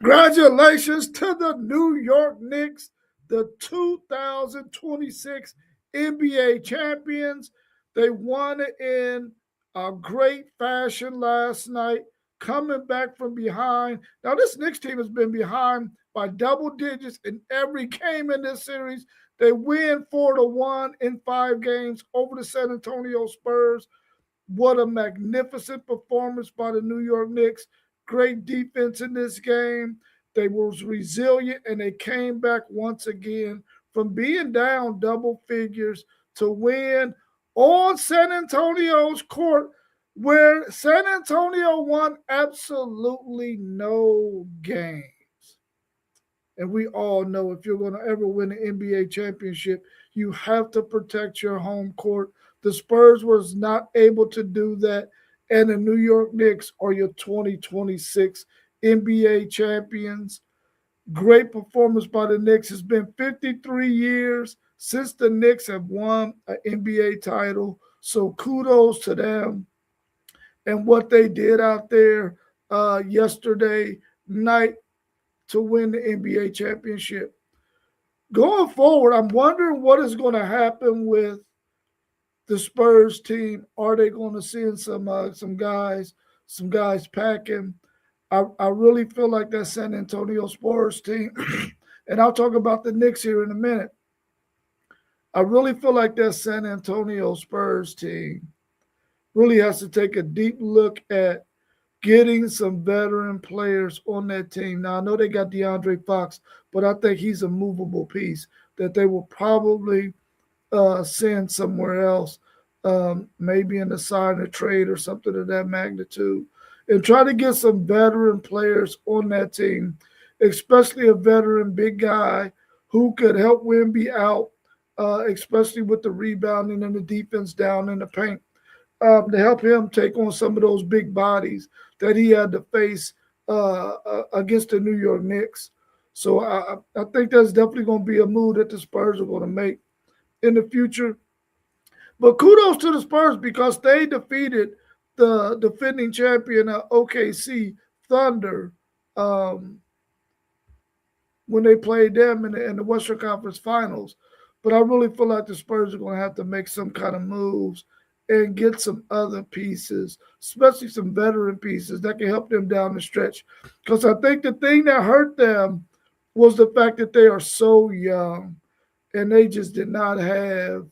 Congratulations to the New York Knicks, the 2026 NBA champions. They won it in a great fashion last night, coming back from behind. Now, this Knicks team has been behind by double digits in every game in this series. They win 4-1 in 5 games over the San Antonio Spurs. What a magnificent performance by the New York Knicks. Great defense in this game. They was resilient and they came back once again from being down double figures to win on San Antonio's court, where San Antonio won absolutely no game. And we all know if you're going to ever win an NBA championship, you have to protect your home court. The Spurs was not able to do that, and the New York Knicks are your 2026 NBA champions. Great performance by the Knicks. It's been 53 years since the Knicks have won an NBA title, so kudos to them and what they did out there yesterday night to win the NBA championship. Going forward, I'm wondering what is going to happen with the Spurs team. Are they going to send some guys packing? I really feel like that San Antonio Spurs team, and I'll talk about the Knicks here in a minute. I really feel like that San Antonio Spurs team really has to take a deep look at getting some veteran players on that team. Now, I know they got DeAndre Fox, but I think he's a movable piece that they will probably send somewhere else, maybe in a sign or trade or something of that magnitude, and try to get some veteran players on that team, especially a veteran big guy who could help Wemby out, especially with the rebounding and the defense down in the paint, to help him take on some of those big bodies that he had to face against the New York Knicks. So I think that's definitely going to be a move that the Spurs are going to make in the future. But kudos to the Spurs because they defeated the defending champion OKC Thunder when they played them in the Western Conference Finals. But I really feel like the Spurs are going to have to make some kind of moves and get some other pieces, especially some veteran pieces that can help them down the stretch. Because I think the thing that hurt them was the fact that they are so young and they just did not have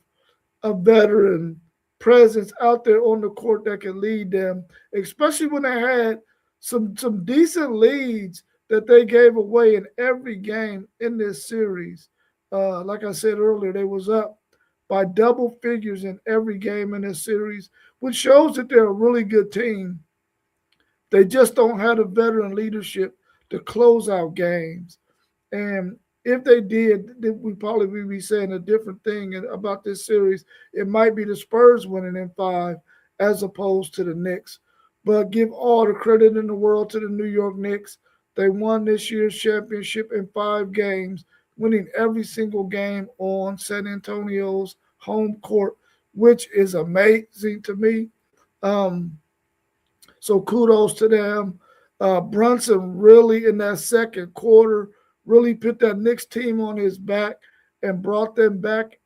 a veteran presence out there on the court that can lead them, especially when they had some decent leads that they gave away in every game in this series. Like I said earlier, they was up by double figures in every game in this series, which shows that they're a really good team. They just don't have the veteran leadership to close out games. And if they did, we probably would be saying a different thing about this series. It might be the Spurs winning in 5 as opposed to the Knicks. But give all the credit in the world to the New York Knicks. They won this year's championship in 5 games, winning every single game on San Antonio's home court, which is amazing to me. Um, so kudos to them. Brunson really in that second quarter really put that Knicks team on his back and brought them back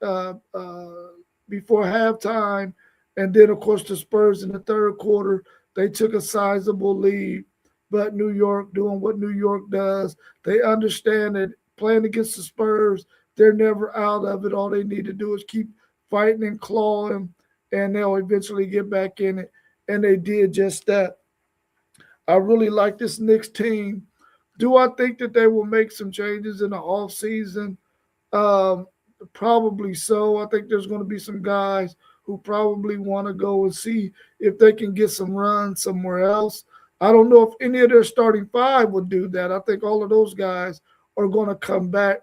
before halftime. And then, of course, the Spurs in the third quarter, they took a sizable lead. But New York doing what New York does, they understand that playing against the Spurs, they're never out of it. All they need to do is keep fighting and clawing, and they'll eventually get back in it. And they did just that. I really like this Knicks team. Do I think that they will make some changes in the offseason? Um, Probably so. I think there's going to be some guys who probably want to go and see if they can get some runs somewhere else. I don't know if any of their starting 5 would do that. I think all of those guys are going to come back.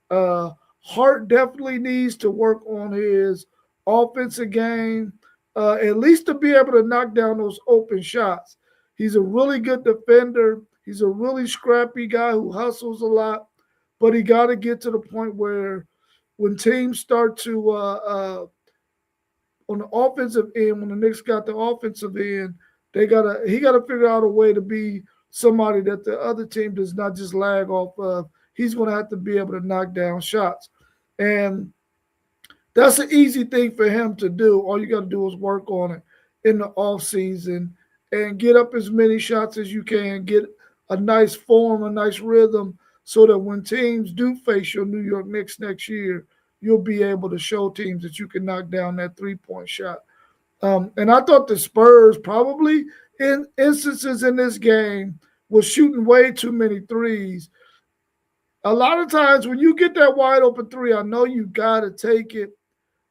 Hart definitely needs to work on his offensive game, at least to be able to knock down those open shots. He's a really good defender. He's a really scrappy guy who hustles a lot, but he got to get to the point where when teams start to on the offensive end, when the Knicks got the offensive end, he got to figure out a way to be somebody that the other team does not just lag off of. He's going to have to be able to knock down shots. And that's an easy thing for him to do. All you got to do is work on it in the off season and get up as many shots as you can, get a nice form, a nice rhythm, so that when teams do face your New York Knicks next year, you'll be able to show teams that you can knock down that 3-point shot. And I thought the Spurs probably in instances in this game was shooting way too many threes. A lot of times when you get that wide open three, I know you got to take it,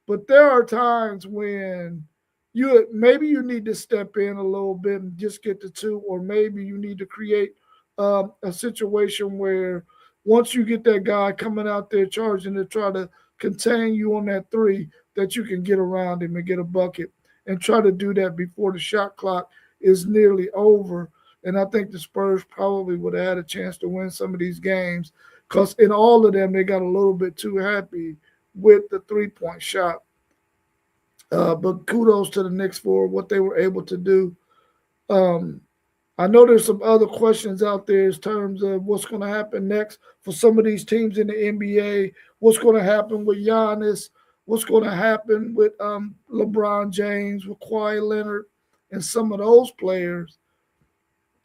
but there are times when you need to step in a little bit and just get the two, or maybe you need to create a situation where once you get that guy coming out there charging to try to contain you on that three, that you can get around him and get a bucket and try to do that before the shot clock is nearly over. And I think the Spurs probably would have had a chance to win some of these games because in all of them, they got a little bit too happy with the 3-point shot. But kudos to the Knicks for what they were able to do. Um, I know there's some other questions out there in terms of what's going to happen next for some of these teams in the NBA. What's going to happen with Giannis? What's going to happen with LeBron James, with Kawhi Leonard, and some of those players?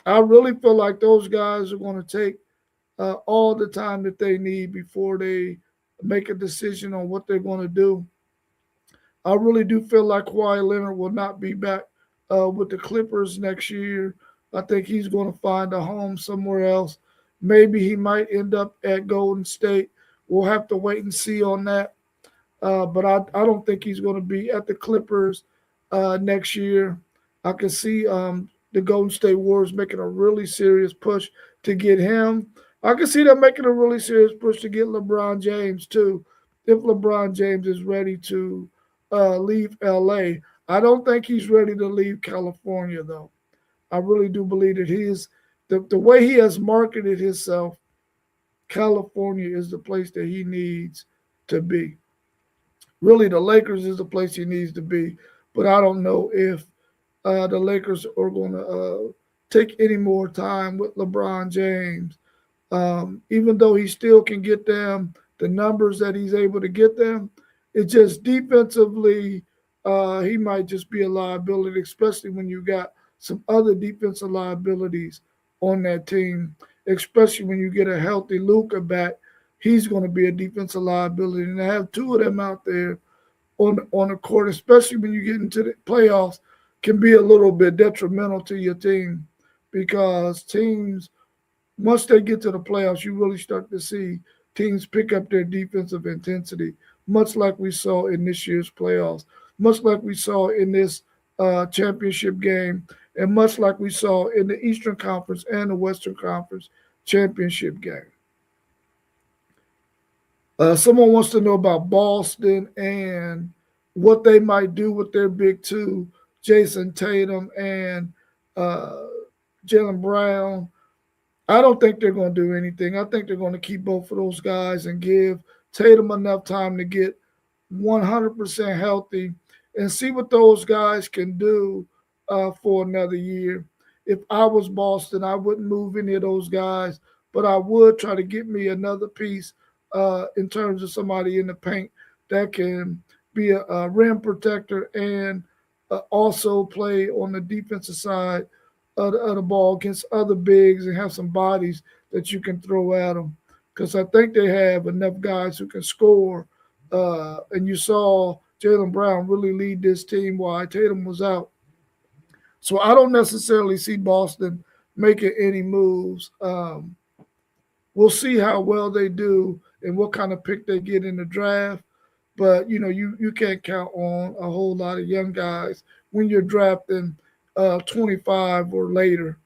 I really feel like those guys are going to take all the time that they need before they make a decision on what they're going to do. I really do feel like Kawhi Leonard will not be back with the Clippers next year. I think he's going to find a home somewhere else. Maybe he might end up at Golden State. We'll have to wait and see on that. But I don't think he's going to be at the Clippers next year. I can see the Golden State Warriors making a really serious push to get him. I can see them making a really serious push to get LeBron James too, if LeBron James is ready to leave LA. I don't think he's ready to leave California though. I really do believe that the way he has marketed himself, California is the place that he needs to be. Really, the Lakers is the place he needs to be, but I don't know if the Lakers are going to take any more time with LeBron James. Even though he still can get them the numbers that he's able to get them, it just defensively, he might just be a liability, especially when you got some other defensive liabilities on that team, especially when you get a healthy Luka back. He's going to be a defensive liability. And to have two of them out there on the court, especially when you get into the playoffs, can be a little bit detrimental to your team because teams, once they get to the playoffs, you really start to see teams pick up their defensive intensity, much like we saw in this year's playoffs, much like we saw in this championship game, and much like we saw in the Eastern Conference and the Western Conference championship game. Someone wants to know about Boston and what they might do with their big two, Jason Tatum and uh, Jalen Brown. I don't think they're going to do anything. I think they're going to keep both of those guys and give Tatum enough time to get 100% healthy and see what those guys can do for another year. If I was Boston, I wouldn't move any of those guys, but I would try to get me another piece in terms of somebody in the paint that can be a rim protector and also play on the defensive side of the ball against other bigs and have some bodies that you can throw at them. Because I think they have enough guys who can score. And you saw Jalen Brown really lead this team while Tatum was out. So I don't necessarily see Boston making any moves. We'll see how well they do and what kind of pick they get in the draft. But you can't count on a whole lot of young guys when you're drafting 25 or later.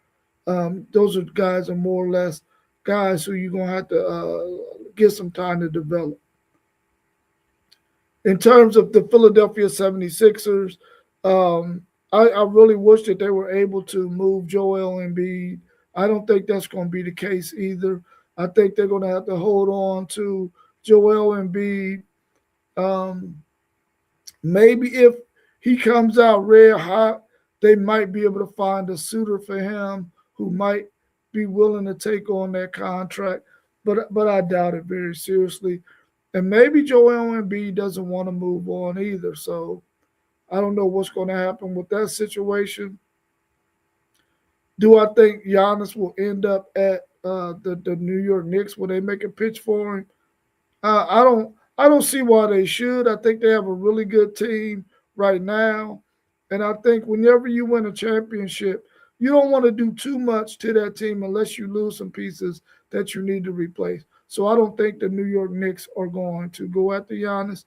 Those are guys are more or less guys who you're gonna have to get some time to develop. In terms of the Philadelphia 76ers, um, I really wish that they were able to move Joel Embiid. I don't think that's going to be the case either. I think they're going to have to hold on to Joel Embiid. Um, Maybe if he comes out red hot, they might be able to find a suitor for him who might be willing to take on that contract, but I doubt it very seriously. And maybe Joel Embiid doesn't want to move on either. So I don't know what's going to happen with that situation. Do I think Giannis will end up at the New York Knicks when they make a pitch for him? I don't see why they should. I think they have a really good team right now, and I think whenever you win a championship, you don't want to do too much to that team unless you lose some pieces that you need to replace. So I don't think the New York Knicks are going to go after Giannis.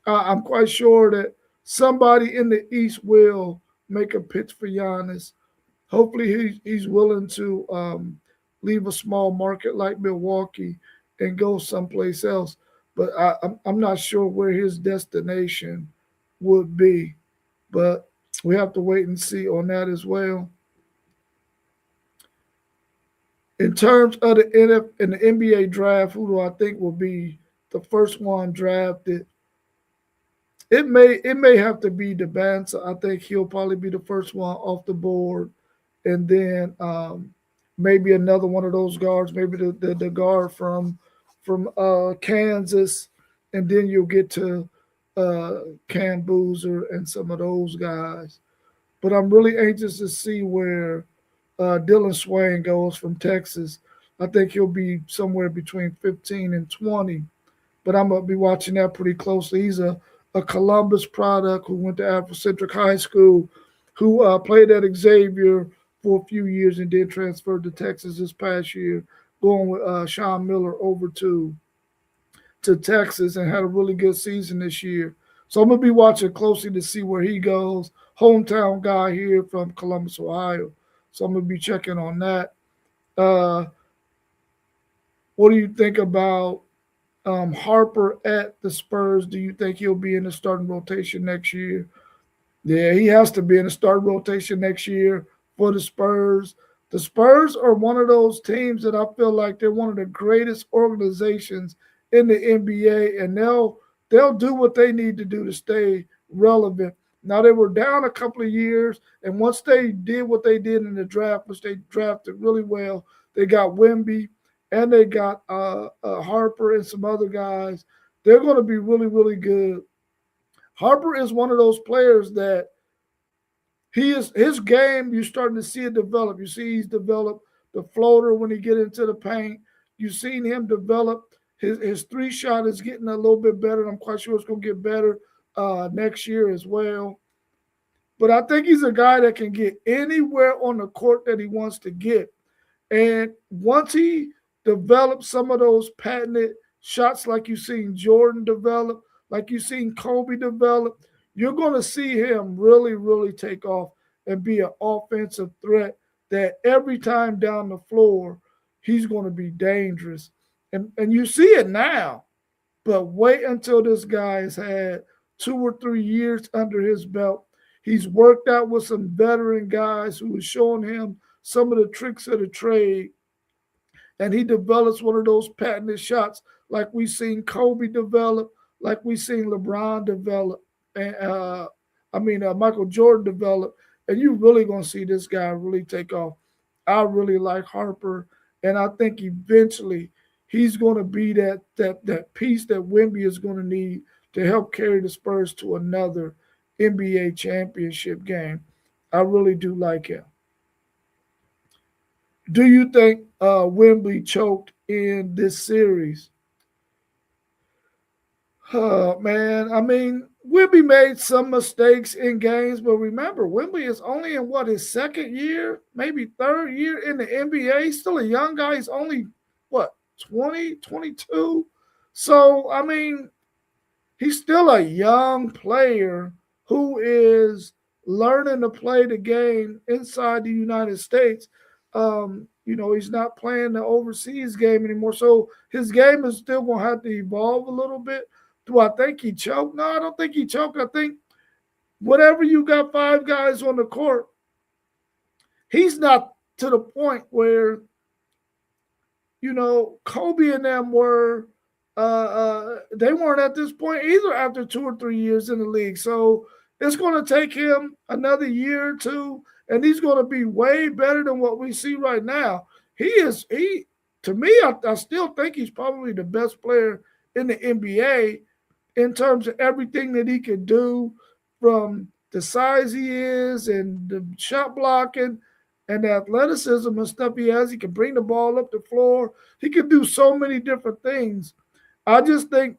I'm quite sure that somebody in the East will make a pitch for Giannis. Hopefully, he's willing to leave a small market like Milwaukee and go someplace else. But I'm not sure where his destination would be. But we have to wait and see on that as well. In terms of the in the NBA draft, who do I think will be the first one drafted? It may have to be Debanza. I think he'll probably be the first one off the board, and then maybe another one of those guards, maybe the guard from Kansas, and then you'll get to Cam Boozer and some of those guys. But I'm really anxious to see where Dylan Swain goes from Texas. I think he'll be somewhere between 15 and 20, but I'm gonna be watching that pretty closely. He's a Columbus product who went to Afrocentric High School, who played at Xavier for a few years and then transferred to Texas this past year, going with Sean Miller over to Texas and had a really good season this year. So I'm gonna be watching closely to see where he goes. Hometown guy here from Columbus, Ohio. So I'm gonna be checking on that. Uh, what do you think about Harper at the Spurs? Do you think he'll be in the starting rotation next year? Yeah, he has to be in the starting rotation next year for the Spurs. The Spurs are one of those teams that I feel like they're one of the greatest organizations in the NBA, and they'll do what they need to do to stay relevant. Now they were down a couple of years, and once they did what they did in the draft, which they drafted really well, they got Wemby and they got Harper and some other guys. They're going to be really, really good. Harper is one of those players that he is his game. You're starting to see it develop. You see he's developed the floater when he get into the paint. You've seen him develop his three shot is getting a little bit better. And I'm quite sure it's going to get better next year as well. But I think he's a guy that can get anywhere on the court that he wants to get. And once he develops some of those patented shots like you've seen Jordan develop, like you've seen Kobe develop, you're going to see him really, really take off and be an offensive threat that every time down the floor, he's going to be dangerous. And you see it now, but wait until this guy has had 2 or 3 years under his belt. He's worked out with some veteran guys who are showing him some of the tricks of the trade, and he develops one of those patented shots like we seen Kobe develop, like we seen LeBron develop, and Michael Jordan develop, and you really gonna see this guy really take off. I really like Harper, and I think eventually he's gonna be that piece that Wemby is gonna need to help carry the Spurs to another NBA championship game. I really do like him. Do you think Wemby choked in this series? Man, I mean, Wemby made some mistakes in games, but remember, Wemby is only in what his second year, maybe third year in the NBA. He's still a young guy. He's only what 20, 22. So I mean, he's still a young player who is learning to play the game inside the United States. He's not playing the overseas game anymore. So his game is still going to have to evolve a little bit. Do I think he choked? No, I don't think he choked. I think whatever you got five guys on the court, he's not to the point where Kobe and them were. They weren't at this point either after 2 or 3 years in the league. So it's going to take him another year or two, and he's going to be way better than what we see right now. he to me, I still think he's probably the best player in the NBA in terms of everything that he could do, from the size he is and the shot blocking and the athleticism and stuff he has. He can bring the ball up the floor. He can do so many different things. I just think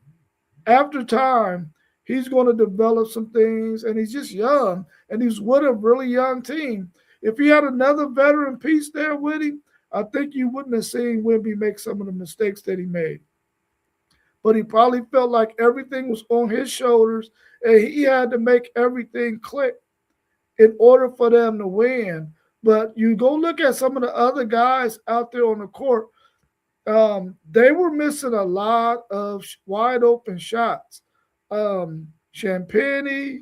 after time, he's going to develop some things, and he's just young, and he's with a really young team. If he had another veteran piece there with him, I think you wouldn't have seen Wimby make some of the mistakes that he made. But he probably felt like everything was on his shoulders, and he had to make everything click in order for them to win. But you go look at some of the other guys out there on the court, they were missing a lot of wide open shots. Champagny,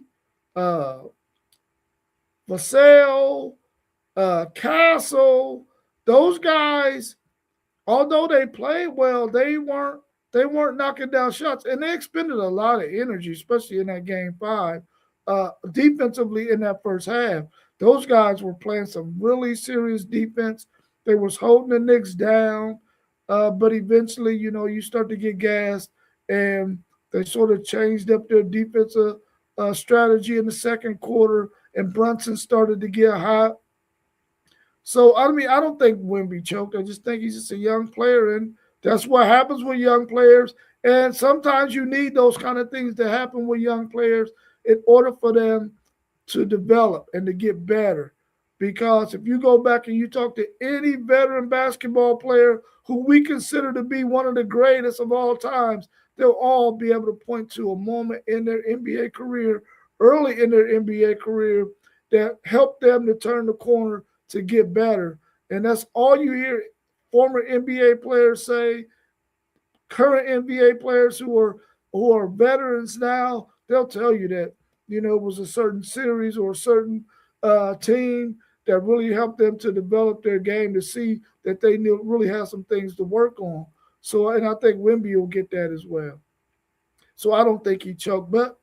uh, Vassell, Castle, those guys, although they played well, they weren't knocking down shots, and they expended a lot of energy, especially in that game five, defensively in that first half. Those guys were playing some really serious defense. They was holding the Knicks down, but eventually, you start to get gassed, and they sort of changed up their defensive strategy in the second quarter, and Brunson started to get hot. So I mean, I don't think Wimby choked. I just think he's just a young player, and that's what happens with young players. And sometimes you need those kind of things to happen with young players in order for them to develop and to get better. Because if you go back and you talk to any veteran basketball player who we consider to be one of the greatest of all times, they'll all be able to point to a moment in their NBA career, early in their NBA career, that helped them to turn the corner to get better. And that's all you hear former NBA players say, current NBA players who are veterans now. They'll tell you that it was a certain series or a certain team that really helped them to develop their game, to see that they really have some things to work on. So, and I think Wimby will get that as well. So I don't think he choked, but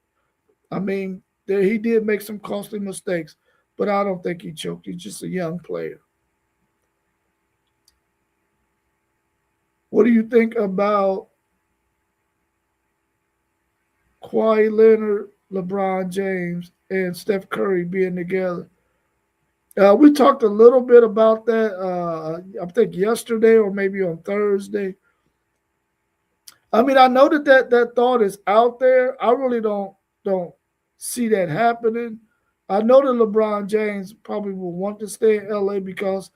I mean, he did make some costly mistakes, but I don't think he choked. He's just a young player. What do you think about Kawhi Leonard, LeBron James, and Steph Curry being together? We talked a little bit about that, I think yesterday or maybe on Thursday. I mean, I know that thought is out there. I really don't see that happening. I know that LeBron James probably will want to stay in LA because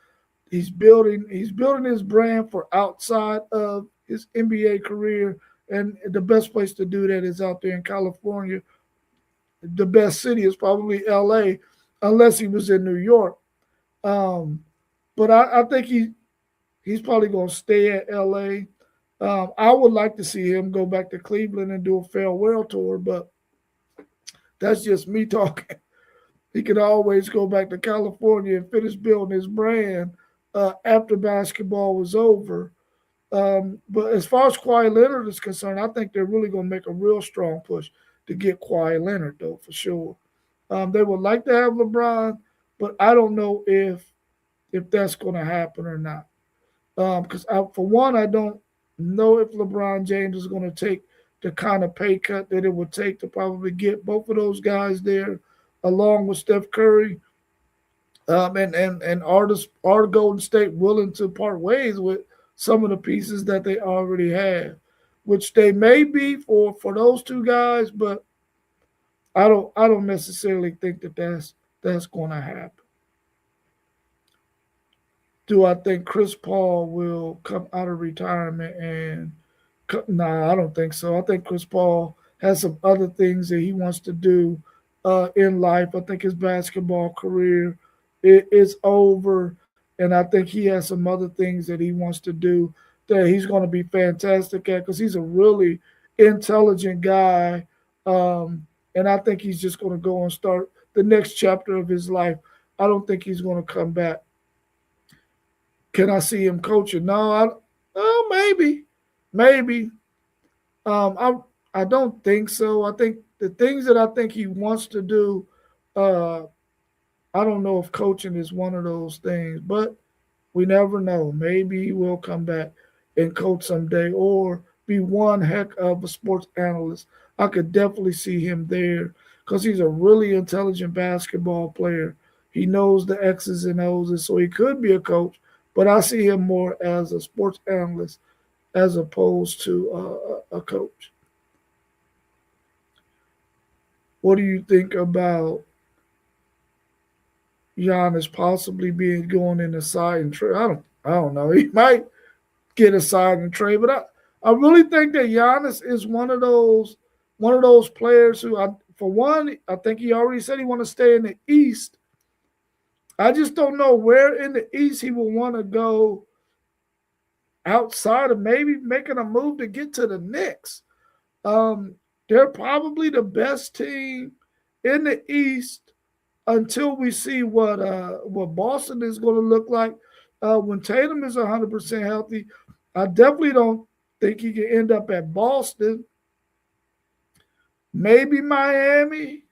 he's building his brand for outside of his NBA career, and the best place to do that is out there in California. The best city is probably LA, unless he was in New York. Um, but I think he's probably going to stay at LA. I would like to see him go back to Cleveland and do a farewell tour, but that's just me talking. He could always go back to California and finish building his brand after basketball was over. But as far as Kawhi Leonard is concerned, I think they're really going to make a real strong push to get Kawhi Leonard, though, for sure. They would like to have LeBron, but I don't know if that's going to happen or not. Because for one, I don't know if LeBron James is going to take the kind of pay cut that it would take to probably get both of those guys there, along with Steph Curry. And are Golden State willing to part ways with some of the pieces that they already have, which they may be for those two guys, but I don't necessarily think that's going to happen. Do I think Chris Paul will come out of retirement and nah, I don't think so. I think Chris Paul has some other things that he wants to do in life. I think his basketball career is over, and I think he has some other things that he wants to do that he's going to be fantastic at because he's a really intelligent guy, and I think he's just going to go and start the next chapter of his life. I don't think he's going to come back. Can I see him coaching? No, oh, maybe. I don't think so. I think the things that I think he wants to do, I don't know if coaching is one of those things. But We never know. Maybe he will come back and coach someday or be one heck of a sports analyst. I could definitely see him there because he's a really intelligent basketball player. He knows the X's and O's, and so he could be a coach, but I see him more as a sports analyst as opposed to a coach. What do you think about Giannis possibly being going in the side and trade? I don't know. He might get a side and trade, but I really think that Giannis is one of those players who for one, I think he already said he want to stay in the East. I just don't know where in the East he will want to go outside of maybe making a move to get to the Knicks. Um, they're probably the best team in the East until we see what Boston is going to look like when Tatum is 100% healthy. I definitely don't think he can end up at Boston. Maybe Miami.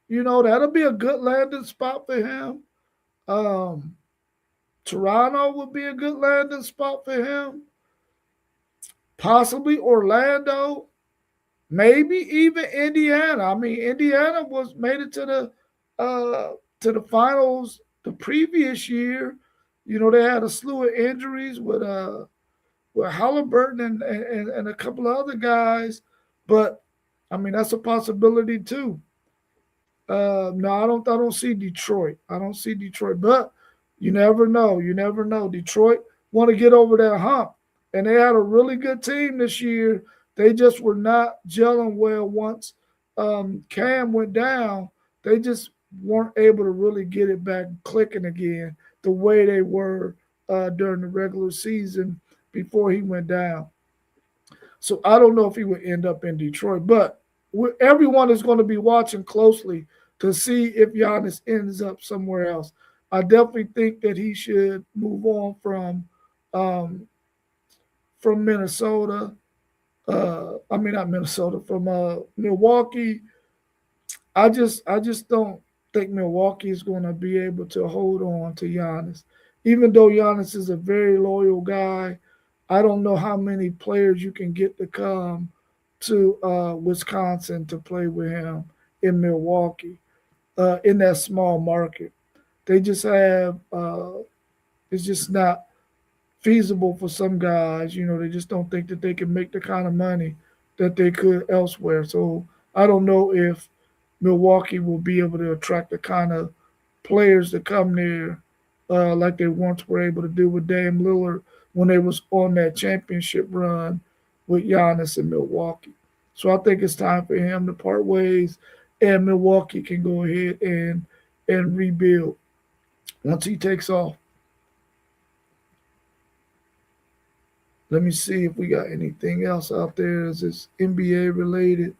That'll be a good landing spot for him. Um, Toronto would be a good landing spot for him. Possibly Orlando. Maybe even Indiana. I mean, Indiana was made it to the finals the previous year. They had a slew of injuries with Halliburton and a couple of other guys, but I mean that's a possibility too. No, I don't see Detroit. I don't see Detroit, but you never know. You never know. Detroit want to get over that hump, and they had a really good team this year. They just were not gelling well once Cam went down. They just weren't able to really get it back clicking again the way they were during the regular season before he went down. So I don't know if he would end up in Detroit, but everyone is going to be watching closely to see if Giannis ends up somewhere else. I definitely think that he should move on um, from Minnesota. I mean not Minnesota, from Milwaukee. I just don't think Milwaukee is going to be able to hold on to Giannis. Even though Giannis is a very loyal guy, I don't know how many players you can get to come to Wisconsin to play with him in Milwaukee, in that small market. They just have it's just not feasible for some guys. They just don't think that they can make the kind of money that they could elsewhere. So I don't know if Milwaukee will be able to attract the kind of players that come there like they once were able to do with Dame Lillard when they was on that championship run with Giannis in Milwaukee. So I think it's time for him to part ways, and Milwaukee can go ahead and rebuild once he takes off. Let me see if we got anything else out there. Is this NBA related?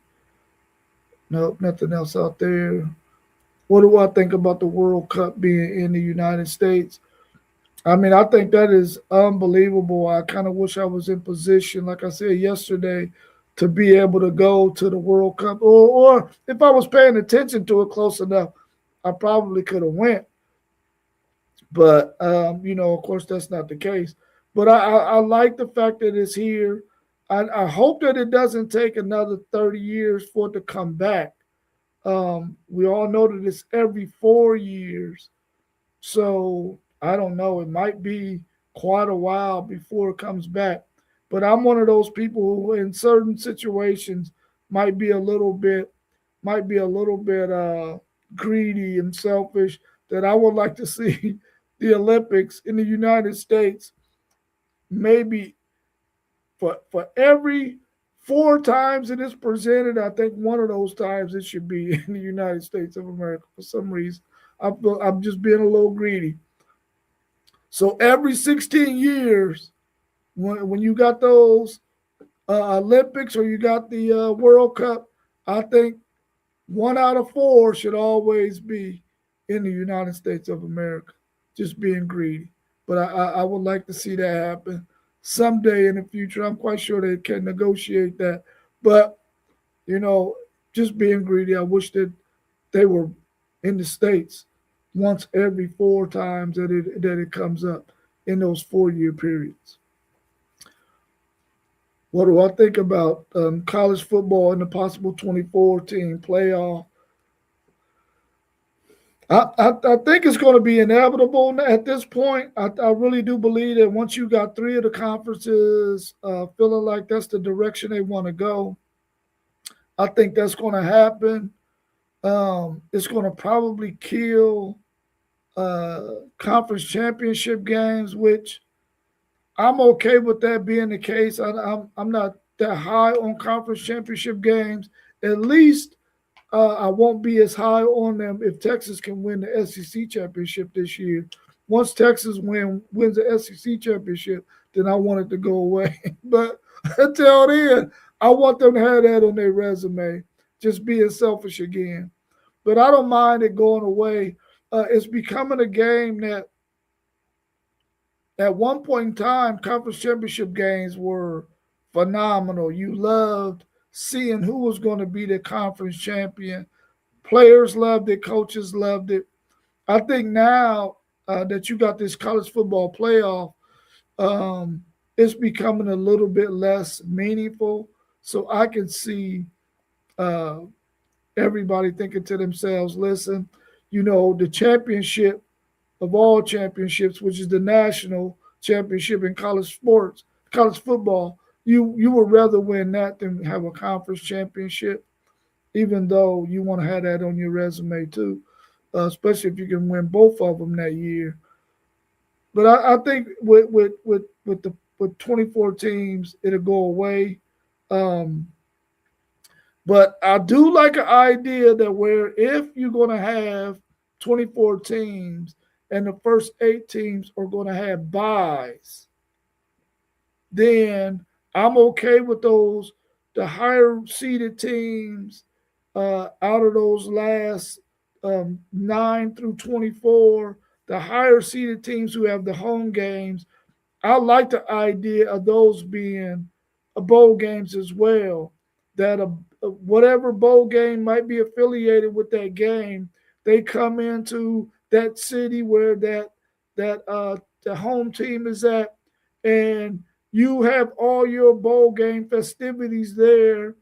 Nope, nothing else out there. What do I think about the World Cup being in the United States? I mean, I think that is unbelievable. I kind of wish I was in position, like I said yesterday, to be able to go to the World Cup, or if I was paying attention to it close enough, I probably could have went. But of course, that's not the case. But I like the fact that it's here. I hope that it doesn't take another 30 years for it to come back. We all know that it's every 4 years. So I don't know. It might be quite a while before it comes back. But I'm one of those people who, in certain situations, might be a little bit, might be a little bit greedy and selfish. That I would like to see the Olympics in the United States, maybe for every 4 times it is presented. I think one of those times it should be in the United States of America for some reason. I'm just being a little greedy. So every 16 years, when you got those Olympics or you got the World Cup, I think 1 out of 4 should always be in the United States of America. Just being greedy, but I would like to see that happen someday in the future. I'm quite sure they can negotiate that, but you know, just being greedy, I wish that they were in the states once every 4 times that it comes up. in those 4-year periods. What do I think about college football and the possible 24 team playoff? I think it's going to be inevitable at this point. I really do believe that once you got three of the conferences feeling like that's the direction they want to go, I think that's going to happen. It's going to probably kill uh, conference championship games, which I'm okay with that being the case. I'm not that high on conference championship games. At least I won't be as high on them if Texas can win the SEC championship this year. Once Texas wins the SEC championship, then I want it to go away. But until then, I want them to have that on their resume. Just being selfish again. But I don't mind it going away. It's becoming a game that at one point in time, conference championship games were phenomenal. You loved seeing who was going to be the conference champion. Players loved it, coaches loved it. I think now that you got this college football playoff, um, it's becoming a little bit less meaningful. So I can see uh, everybody thinking to themselves, listen, the championship of all championships, which is the national championship in college sports, college football, you would rather win that than have a conference championship, even though you want to have that on your resume too, especially if you can win both of them that year. But I think with 24 teams, it'll go away. Um, but I do like an idea that where if you're going to have 24 teams and the first 8 teams are going to have buys, then I'm okay with those. The higher seeded teams out of those last 9 through 24, the higher seeded teams who have the home games, I like the idea of those being bowl games as well. That whatever bowl game might be affiliated with that game, they come into that city where that the home team is at, and you have all your bowl game festivities there.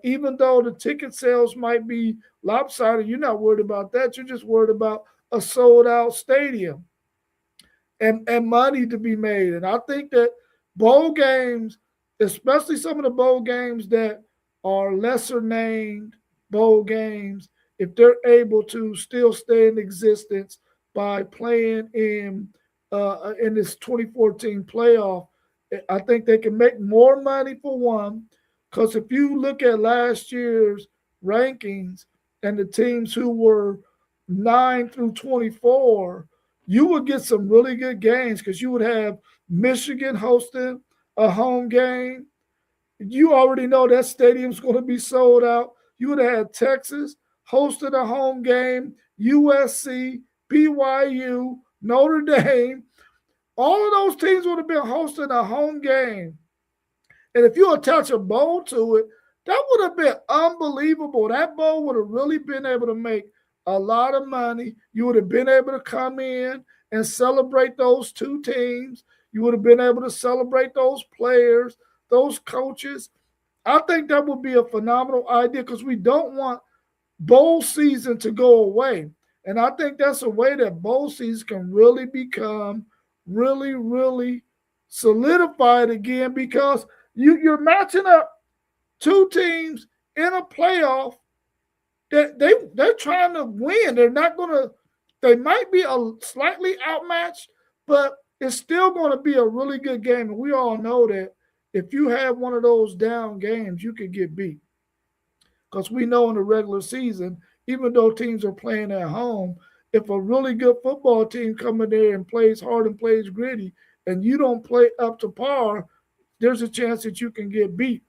Even though the ticket sales might be lopsided, you're not worried about that. You're just worried about a sold out stadium and money to be made. And I think that bowl games, especially some of the bowl games that are lesser named bowl games, if they're able to still stay in existence by playing in this 2014 playoff, I think they can make more money for one. Because if you look at last year's rankings and the teams who were 9 through 24, you would get some really good games because you would have Michigan hosting a home game. You already know that stadium's going to be sold out. You would have had Texas hosting a home game, USC, BYU, Notre Dame. All of those teams would have been hosting a home game. And if you attach a bowl to it, that would have been unbelievable. That bowl would have really been able to make a lot of money. You would have been able to come in and celebrate those two teams. You would have been able to celebrate those players, those coaches. I think that would be a phenomenal idea because we don't want bowl season to go away. And I think that's a way that bowl season can really become really, really solidified again because you're matching up two teams in a playoff that they're trying to win. They're not gonna. They might be a slightly outmatched, but it's still going to be a really good game. And we all know that if you have one of those down games, you could get beat. Because we know in the regular season, even though teams are playing at home, if a really good football team come in there and plays hard and plays gritty, and you don't play up to par, there's a chance that you can get beat.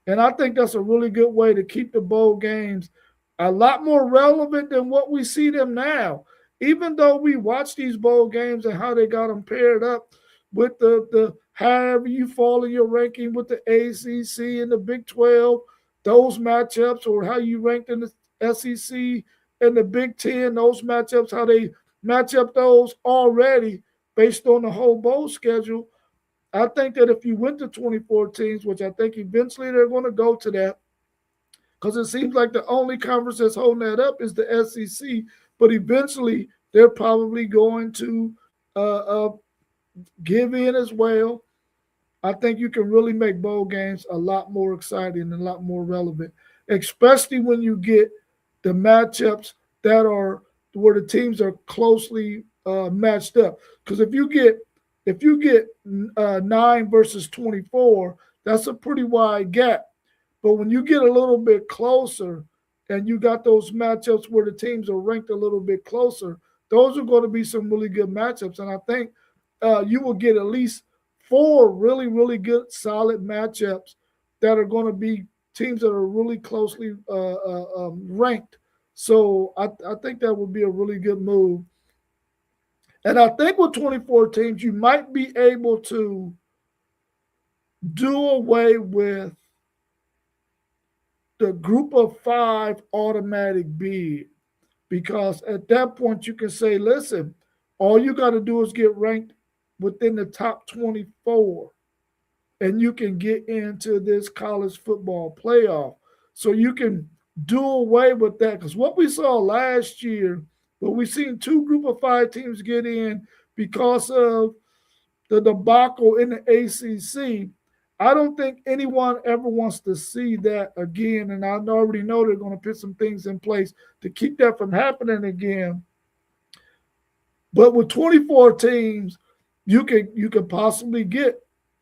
And I think that's a really good way to keep the bowl games a lot more relevant than what we see them now. Even though we watch these bowl games and how they got them paired up with the however you fall in your ranking with the ACC and the Big 12, those matchups, or how you ranked in the SEC and the Big 10, those matchups, how they match up those already. based on the whole bowl schedule, I think that if you went to 24 teams, which I think eventually they're going to go to that, because it seems like the only conference that's holding that up is the SEC. But eventually, they're probably going to uh, uh, give in as well. I think you can really make bowl games a lot more exciting and a lot more relevant, especially when you get the matchups that are where the teams are closely matched up. Because if you get 9 versus 24, that's a pretty wide gap. But when you get a little bit closer and you got those matchups where the teams are ranked a little bit closer, those are going to be some really good matchups. And I think you will get at least four really, really good, solid matchups that are going to be teams that are really closely ranked. So I think that would be a really good move. And I think with 24 teams, you might be able to do away with the group of five automatic bid, because at that point you can say, listen, all you got to do is get ranked within the top 24 and you can get into this college football playoff. So you can do away with that, because what we saw last year, but we seen two group of five teams get in because of the debacle in the ACC. I don't think anyone ever wants to see that again, and I already know they're going to put some things in place to keep that from happening again. But with 24 teams, you can possibly get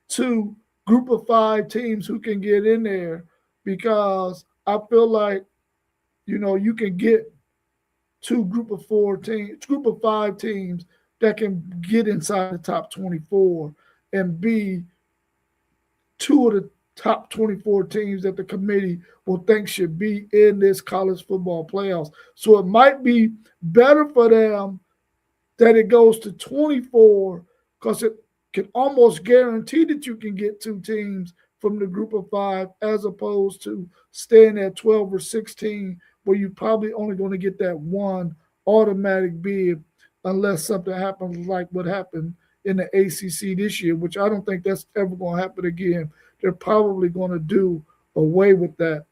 two group of five teams who can get in there, because I feel like you can get two group of five teams that can get inside the top 24 and be two of the top 24 teams that the committee will think should be in this college football playoffs. So it might be better for them that it goes to 24, because it can almost guarantee that you can get two teams from the group of five, as opposed to staying at 12 or 16 where you're probably only going to get that one automatic bid unless something happens like what happened in the ACC this year, which I don't think that's ever going to happen again. They're probably going to do away with that.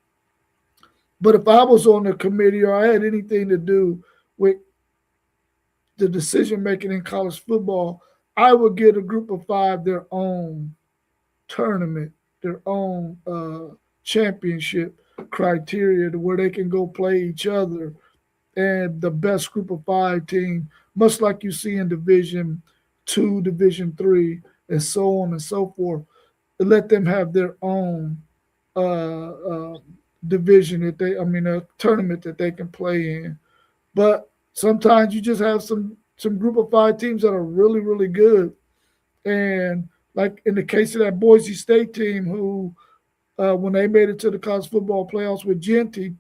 But if I was on the committee or I had anything to do with the decision making in college football, I would give a group of five their own tournament, their own championship criteria to where they can go play each other, and the best group of five team, much like you see in Division 2, Division 3, and so on and so forth. And let them have their own division a tournament that they can play in. But sometimes you just have some group of five teams that are really, really good. And like in the case of that Boise State team, who when they made it to the college football playoffs with Genty,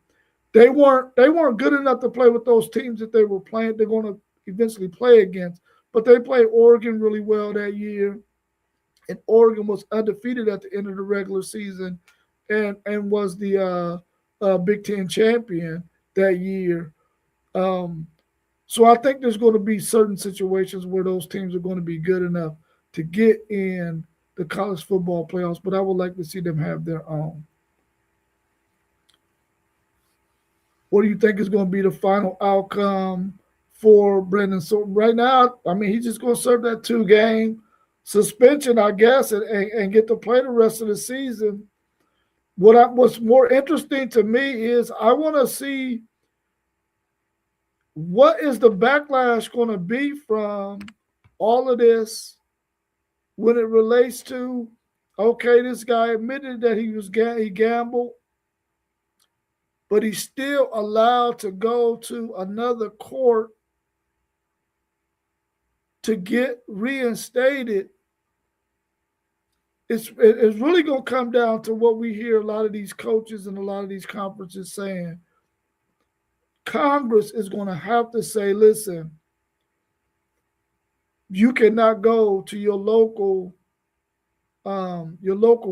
they weren't good enough to play with those teams that they were playing. They're going to eventually play against, but they played Oregon really well that year, and Oregon was undefeated at the end of the regular season, and was the Big Ten champion that year. Um, so I think there's going to be certain situations where those teams are going to be good enough to get in the college football playoffs, but I would like to see them have their own. What do you think is going to be the final outcome for Brendan? So right now, I mean, he's just going to serve that 2 game suspension, I guess, and get to play the rest of the season. What's more interesting to me is I want to see what is the backlash going to be from all of this when it relates to, okay, this guy admitted that he gambled, but he's still allowed to go to another court to get reinstated. It's really going to come down to what we hear a lot of these coaches and a lot of these conferences saying. Congress is going to have to say, listen, you cannot go to your local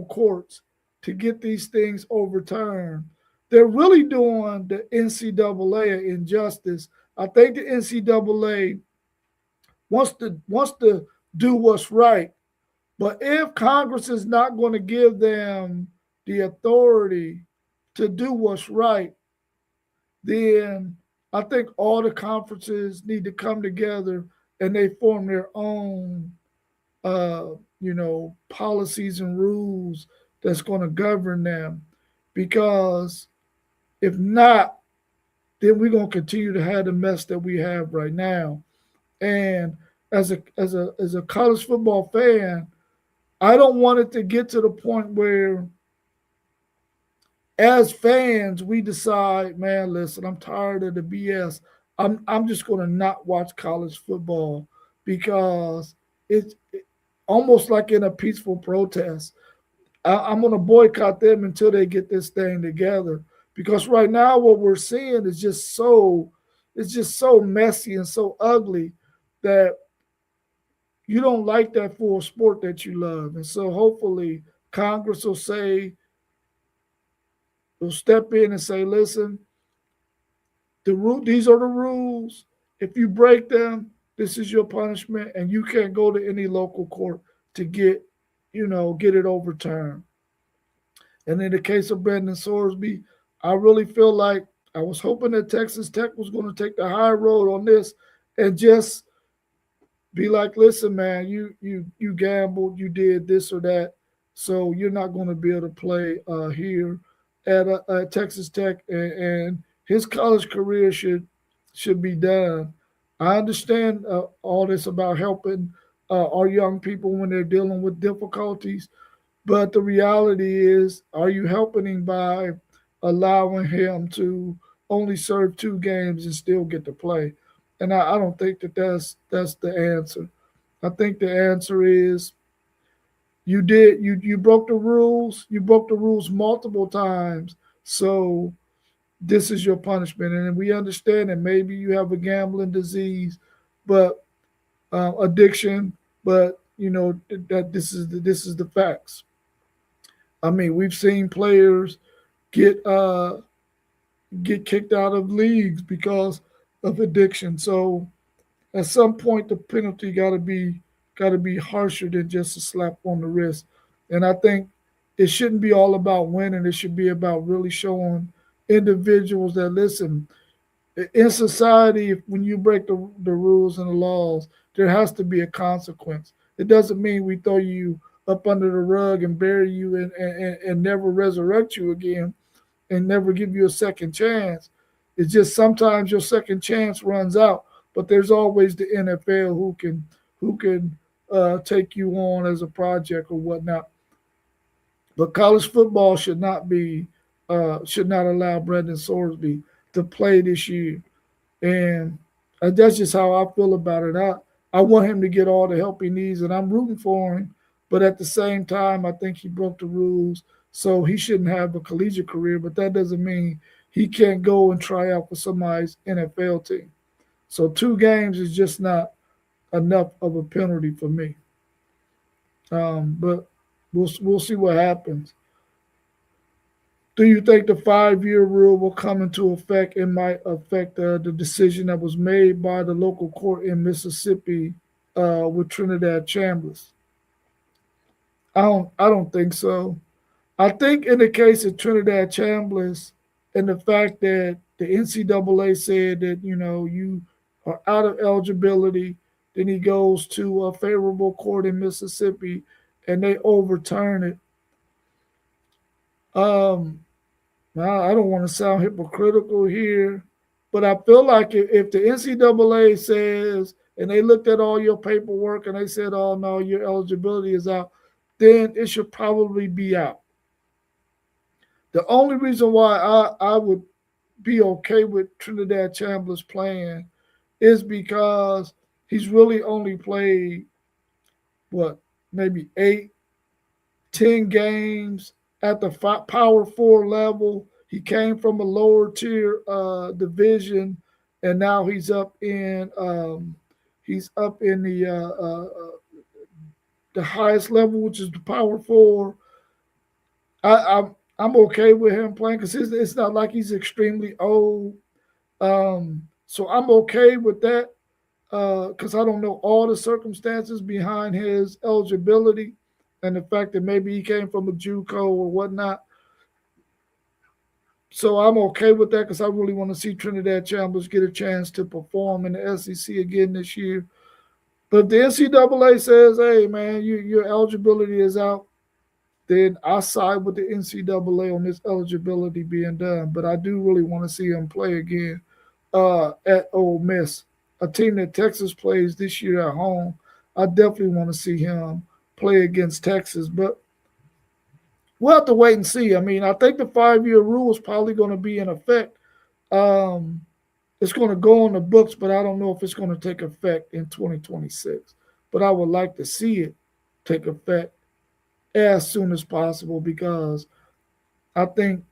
courts to get these things overturned. They're really doing the NCAA an injustice. I think the NCAA wants the do what's right. But if Congress is not going to give them the authority to do what's right, then I think all the conferences need to come together and they form their own, uh, policies and rules that's going to govern them. Because if not, then we're going to continue to have the mess that we have right now. And as a college football fan, I don't want it to get to the point where, as fans, we decide, man, listen, I'm tired of the BS. I'm just going to not watch college football because it's almost like in a peaceful protest. I'm going to boycott them until they get this thing together. Because right now, what we're seeing is just so messy and so ugly that you don't like that for a sport that you love. And so hopefully Congress will step in and say, listen, these are the rules. If you break them, this is your punishment, and you can't go to any local court to get it overturned. And in the case of Brandon Sorsby, I really feel like I was hoping that Texas Tech was going to take the high road on this and just be like, listen, man, you gambled, you did this or that, so you're not going to be able to play here at Texas Tech, and his college career should be done. I understand all this about helping our young people when they're dealing with difficulties, but the reality is, are you helping him by allowing him to only serve 2 games and still get to play? And I don't think that that's the answer. I think the answer is you broke the rules. You broke the rules multiple times. So this is your punishment. And we understand that maybe you have a gambling disease, but addiction. But that this is the facts. I mean, we've seen players get get kicked out of leagues because of addiction. So at some point, the penalty got to be harsher than just a slap on the wrist. And I think it shouldn't be all about winning. It should be about really showing individuals that, listen, in society, when you break the rules and the laws, there has to be a consequence. It doesn't mean we throw you up under the rug and bury you and never resurrect you again and never give you a second chance. It's just sometimes your second chance runs out, but there's always the NFL who can take you on as a project or whatnot. But college football should not allow Brendan Sorsby to play this year, and that's just how I feel about it. I want him to get all the help he needs, and I'm rooting for him. But at the same time, I think he broke the rules, so he shouldn't have a collegiate career. But that doesn't mean he can't go and try out for somebody's NFL team. So 2 games is just not enough of a penalty for me. But we'll see what happens. Do you think the 5-year rule will come into effect and might affect the decision that was made by the local court in Mississippi with Trinidad Chambers? I don't think so. I think in the case of Trinidad Chambers and the fact that the NCAA said that you are out of eligibility, then he goes to a favorable court in Mississippi and they overturn it. Um, Now, I don't want to sound hypocritical here, but I feel like if the NCAA says, and they looked at all your paperwork and they said, oh, no, your eligibility is out, then it should probably be out. The only reason why I would be okay with Trinidad Chambers playing is because he's really only played, what, maybe 8, 10 games at the Power Four level. He came from a lower tier division, and now he's up in the highest level, which is the Power Four. I'm okay with him playing because it's not like he's extremely old. So I'm okay with that. because I don't know all the circumstances behind his eligibility and the fact that maybe he came from a JUCO or whatnot. So I'm okay with that because I really want to see Trinidad Chambers get a chance to perform in the SEC again this year. But if the NCAA says, "Hey, man, your eligibility is out," then I side with the NCAA on this eligibility being done. But I do really want to see him play again at Ole Miss, a team that Texas plays this year at home. I definitely want to see him play against Texas, but we'll have to wait and see. I mean, I think the 5-year rule is probably going to be in effect. Um, it's going to go on the books, but I don't know if it's going to take effect in 2026. But I would like to see it take effect as soon as possible because I think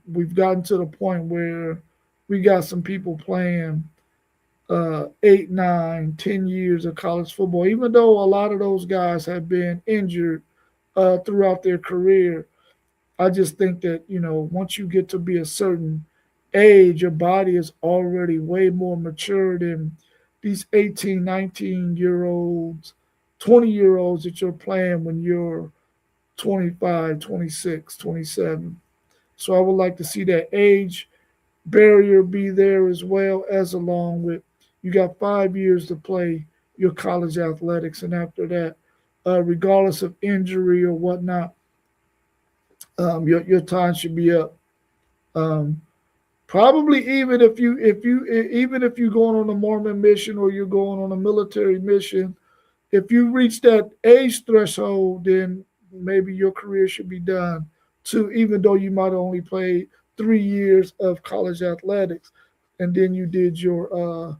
we've gotten to the point where we got some people playing 8, 9, 10 years of college football, even though a lot of those guys have been injured throughout their career. I just think that, once you get to be a certain age, your body is already way more mature than these 18, 19-year-olds, 20-year-olds that you're playing when you're 25, 26, 27. So I would like to see that age barrier be there as well as along with you got 5 years to play your college athletics, and after that, regardless of injury or whatnot, your time should be up. Um, Probably even if you're going on a Mormon mission or you're going on a military mission, if you reach that age threshold, then maybe your career should be done too, even though you might only play 3 years of college athletics, and then you did your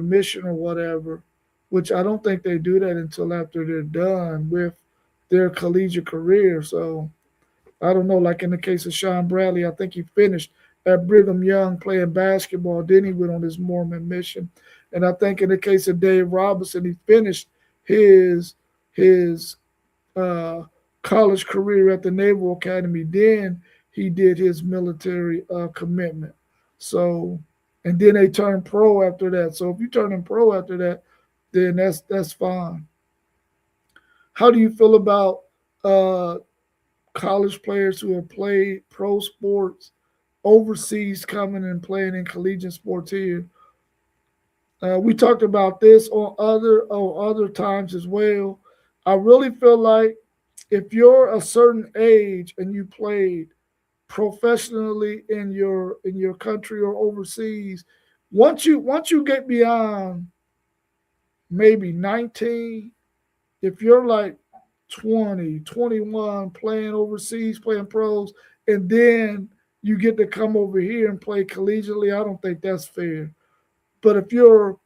mission or whatever, which I don't think they do that until after they're done with their collegiate career. So I don't know. Like in the case of Sean Bradley, I think he finished at Brigham Young playing basketball. Then he went on his Mormon mission, and I think in the case of Dave Robinson, he finished his his uh, college career at the Naval Academy. Then he did his military commitment. So, and then they turned pro after that. So if you turn in pro after that, then that's fine. How do you feel about uh, college players who have played pro sports overseas coming and playing in collegiate sports here? We talked about this on other times as well. I really feel like if you're a certain age and you played professionally in your country or overseas, once you get beyond maybe 19, if you're like 20, 21 playing overseas, playing pros, and then you get to come over here and play collegiately, I don't think that's fair. But if you're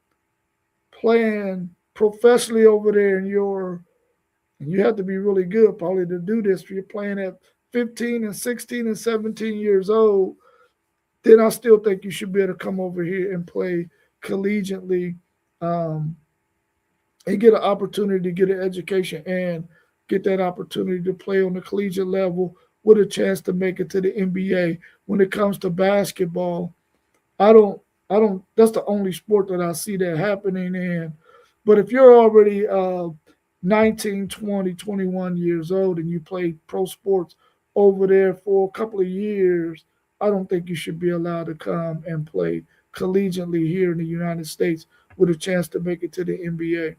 playing professionally over there and you have to be really good probably to do this, if you're playing at 15 and 16 and 17 years old, then I still think you should be able to come over here and play collegiately, um, and get an opportunity to get an education and get that opportunity to play on the collegiate level with a chance to make it to the NBA. When it comes to basketball, I don't I don't that's the only sport that I see that happening in. But if you're already 19, 20, 21 years old and you play pro sports over there for a couple of years, I don't think you should be allowed to come and play collegiately here in the United States with a chance to make it to the NBA.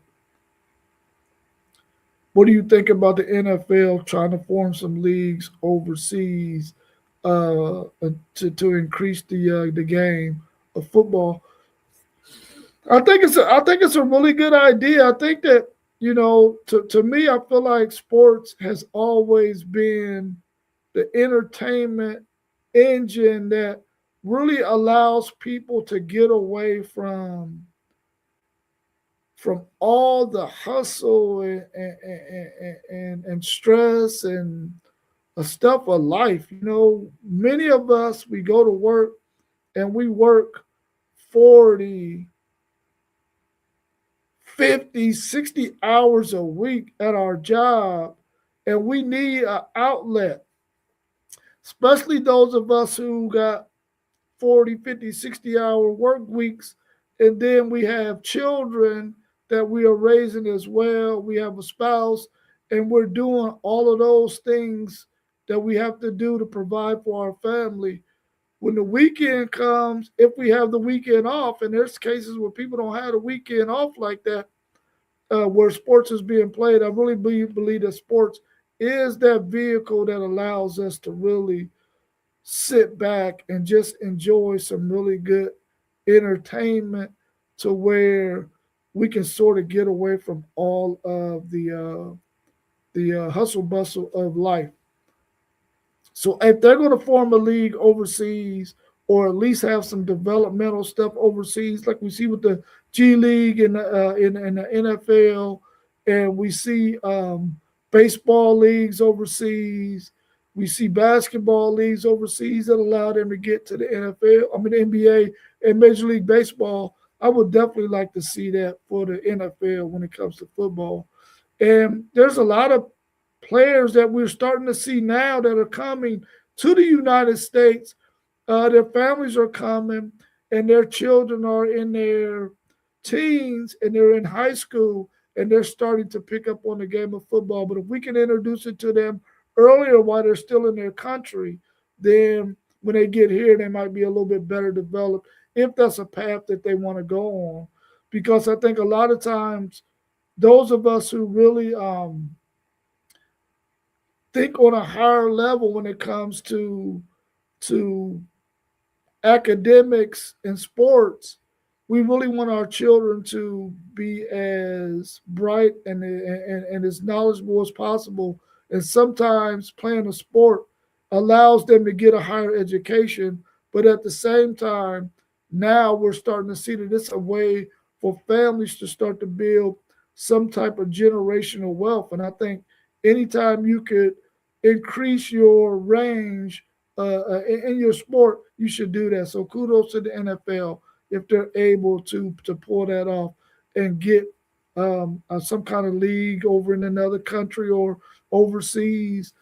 What do you think about the NFL trying to form some leagues overseas to increase the game of football? I think it's a really good idea. I think that to me, I feel like sports has always been the entertainment engine that really allows people to get away from all the hustle and stress and stuff of life. Many of us, we go to work and we work 40, 50, 60 hours a week at our job, and we need an outlet, especially those of us who got 40, 50, 60-hour work weeks. And then we have children that we are raising as well. We have a spouse, and we're doing all of those things that we have to do to provide for our family. When the weekend comes, if we have the weekend off, and there's cases where people don't have the weekend off like that, where sports is being played, I really believe that sports is that vehicle that allows us to really sit back and just enjoy some really good entertainment to where we can sort of get away from all of the hustle bustle of life. So if they're going to form a league overseas, or at least have some developmental stuff overseas, like we see with the G League and in the NFL, and we see baseball leagues overseas, we see basketball leagues overseas that allow them to get to the NFL. I mean the NBA and Major League Baseball. I would definitely like to see that for the NFL when it comes to football. And there's a lot of players that we're starting to see now that are coming to the United States. Their families are coming, and their children are in their teens and they're in high school, and they're starting to pick up on the game of football. But if we can introduce it to them earlier while they're still in their country, then when they get here, they might be a little bit better developed if that's a path that they want to go on. Because I think a lot of times, those of us who really think on a higher level when it comes to academics and sports, we really want our children to be as bright and as knowledgeable as possible. And sometimes playing a sport allows them to get a higher education. But at the same time, now we're starting to see that it's a way for families to start to build some type of generational wealth. And I think anytime you could increase your range in your sport, you should do that. So kudos to the NFL if they're able to pull that off and get some kind of league over in another country or overseas,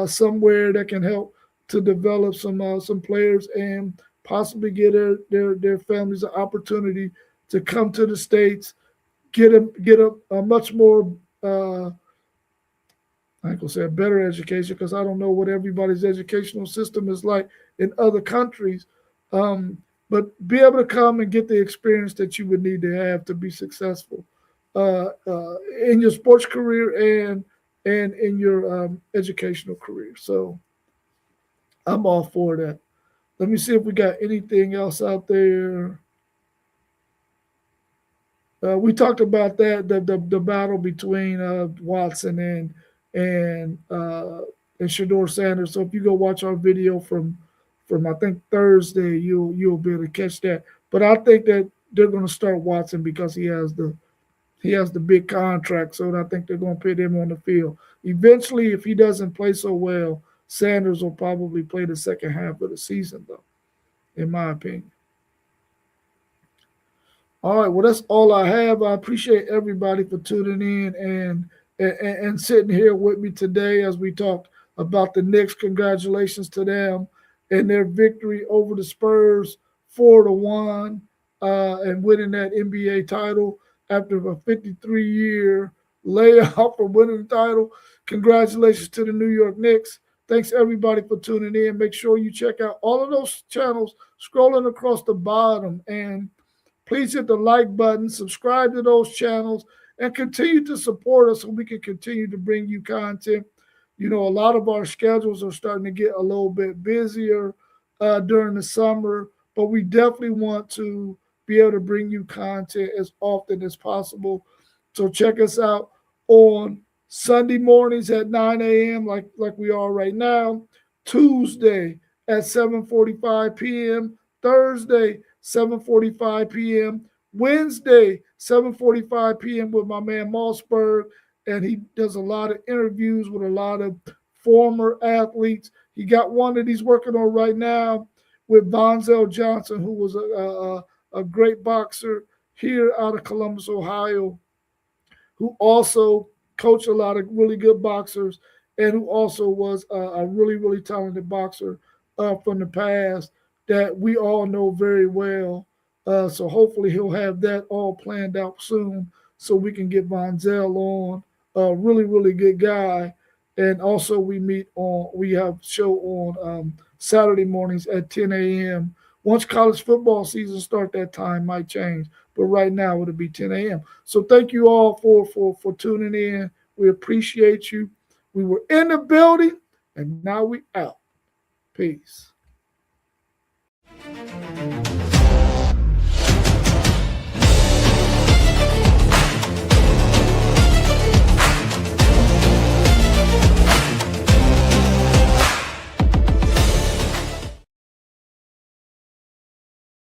somewhere that can help to develop some players and possibly get their families an opportunity to come to the states, get a much more I ain't gonna say a better education because I don't know what everybody's educational system is like in other countries. Um, but be able to come and get the experience that you would need to have to be successful in your sports career and in your educational career. So I'm all for that. Let me see if we got anything else out there. We talked about that the battle between Watson and Shador Sanders. So if you go watch our video from I think Thursday, you'll be able to catch that. But I think that they're going to start Watson because he has the big contract. So I think they're going to put him on the field. Eventually, if he doesn't play so well, Sanders will probably play the second half of the season, though, in my opinion. All right, well, that's all I have. I appreciate everybody for tuning in and sitting here with me today as we talk about the Knicks. Congratulations to them and their victory over the Spurs 4-1 and winning that NBA title after a 53-year layoff from winning the title. Congratulations to the New York Knicks. Thanks everybody for tuning in. Make sure you check out all of those channels scrolling across the bottom, and please hit the like button, subscribe to those channels, and continue to support us so we can continue to bring you content. You know, a lot of our schedules are starting to get a little bit busier during the summer, but we definitely want to be able to bring you content as often as possible. So check us out on Sunday mornings at 9 a.m. like we are right now, Tuesday at 7:45 p.m., Thursday 7:45 p.m., Wednesday 7:45 p.m. with my man Mossberg, and he does a lot of interviews with a lot of former athletes. He got one that he's working on right now with Bonzel Johnson, who was a great boxer here out of Columbus, Ohio, who also coached a lot of really good boxers and who also was a really, really talented boxer from the past that we all know very well. So hopefully he'll have that all planned out soon so we can get Vonzel on. A really, really good guy. And also we have show on Saturday mornings at 10 a.m. Once college football season start, that time might change. But right now it'll be 10 a.m. So thank you all for tuning in. We appreciate you. We were in the building and now we out. Peace.